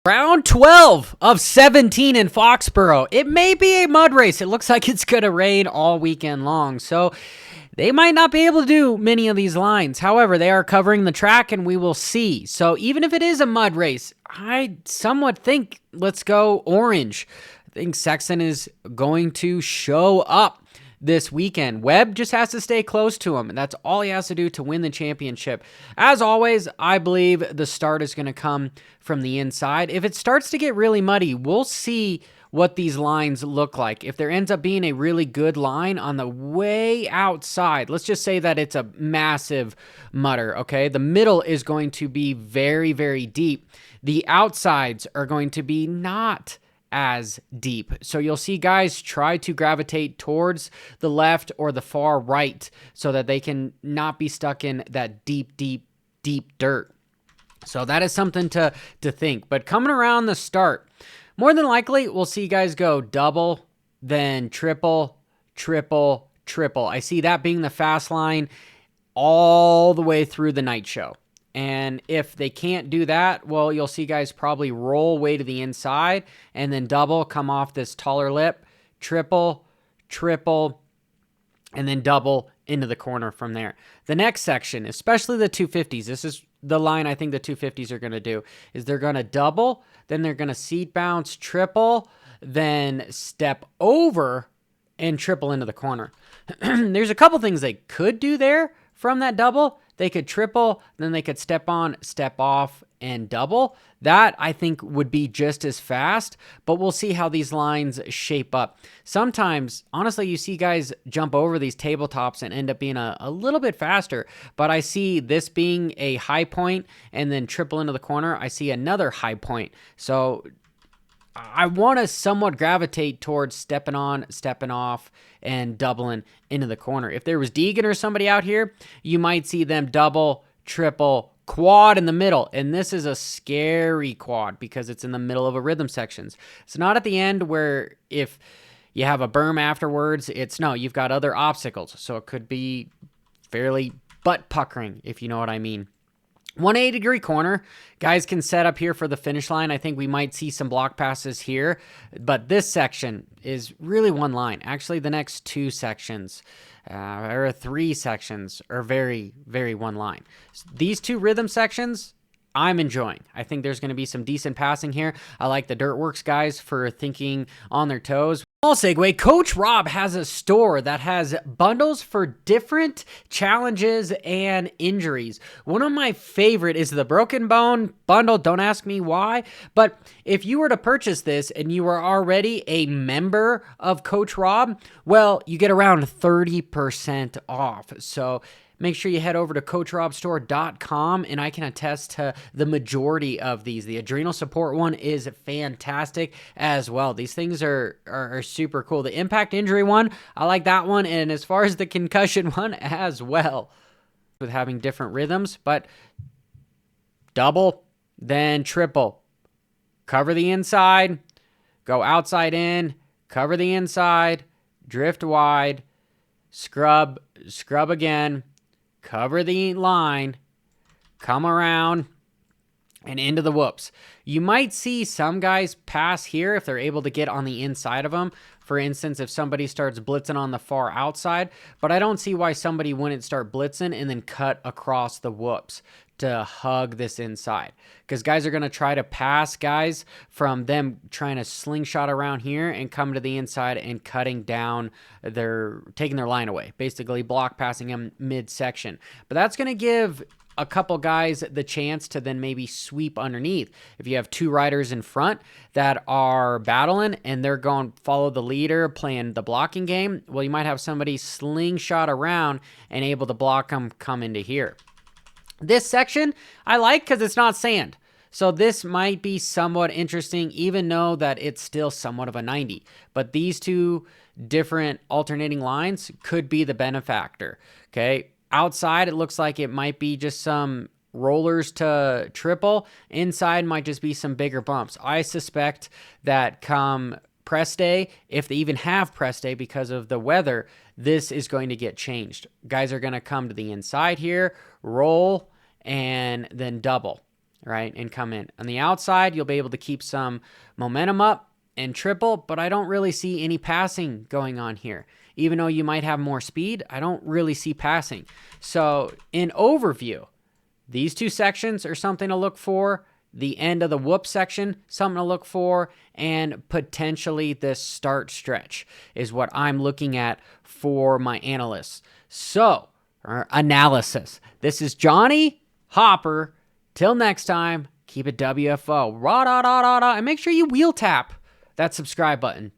Round 12 of 17 in Foxboro. It may be a mud race. It looks like it's going to rain all weekend long. So they might not be able to do many of these lines. However, they are covering the track and we will see. So even if it is a mud race, I somewhat think let's go orange. I think Sexton is going to show up this weekend. Webb just has to stay close to him, and that's all he has to do to win the championship. As always, I believe the start is going to come from the inside. If it starts to get really muddy, we'll see what these lines look like. If there ends up being a really good line on the way outside, let's just say that it's a massive mudder, okay? The middle is going to be very, very deep. The outsides are going to be not as deep. So you'll see guys try to gravitate towards the left or the far right so that they can not be stuck in that deep, deep, deep dirt. So that is something to think. But coming around the start, more than likely, we'll see guys go double, then triple, triple, triple. I see that being the fast line all the way through the night show. And if they can't do that, well, you'll see guys probably roll way to the inside and then double, come off this taller lip, triple, triple, and then double into the corner from there. The next section, especially the 250s, this is the line I think the 250s are going to do, is they're going to double, then they're going to seat bounce, triple, then step over and triple into the corner. There's a couple things they could do there from that double. They could triple, then they could step on, step off, and double. That, I think, would be just as fast, but we'll see how these lines shape up. Sometimes, honestly, you see guys jump over these tabletops and end up being a little bit faster, but I see this being a high point and then triple into the corner. I see another high point. So I want to somewhat gravitate towards stepping on, stepping off, and doubling into the corner. If there was Deegan or somebody out here, you might see them double, triple, quad in the middle. And this is a scary quad because it's in the middle of a rhythm sections. It's not at the end where if you have a berm afterwards, you've got other obstacles. So it could be fairly butt puckering, if you know what I mean. 180-degree corner. Guys can set up here for the finish line. I think we might see some block passes here, but this section is really one line. Actually, the next two sections, or three sections, are very, very one line. These two rhythm sections, I'm enjoying. I think there's going to be some decent passing here. I like the Dirtworks guys for thinking on their toes. Small segue, Coach Robb has a store that has bundles for different challenges and injuries. One of my favorite is the Broken Bone bundle. Don't ask me why, but if you were to purchase this and you are already a member of Coach Robb, well, you get around 30% off. So make sure you head over to CoachRobbStore.com, and I can attest to the majority of these. The adrenal support one is fantastic as well. These things are super cool. The impact injury one, I like that one, and as far as the concussion one as well, with having different rhythms, but double, then triple. Cover the inside, go outside in, cover the inside, drift wide, scrub again, cover the line, come around, and into the whoops. You might see some guys pass here if they're able to get on the inside of them. For instance, if somebody starts blitzing on the far outside, but I don't see why somebody wouldn't start blitzing and then cut across the whoops to hug this inside. Because guys are going to try to pass guys from them trying to slingshot around here and come to the inside and cutting down taking their line away, basically block passing them midsection. But that's going to give a couple guys the chance to then maybe sweep underneath. If you have two riders in front that are battling and they're going follow the leader playing the blocking game, well, you might have somebody slingshot around and able to block them come into here. This section I like because it's not sand. So this might be somewhat interesting, even though that it's still somewhat of a 90. But these two different alternating lines could be the benefactor. Okay. Outside, it looks like it might be just some rollers to triple. Inside might just be some bigger bumps. I suspect that come press day, if they even have press day because of the weather, this is going to get changed. Guys are going to come to the inside here, roll, and then double. right, and come in. On the outside, you'll be able to keep some momentum up and triple, but I don't really see any passing going on here. Even though you might have more speed, I don't really see passing. So in overview, these two sections are something to look for. The end of the whoop section, something to look for, and potentially this start stretch is what I'm looking at for my analysts. So, analysis. This is Johnny Hopper. Till next time, keep it WFO. Ra-da-da-da-da. And make sure you wheel tap that subscribe button.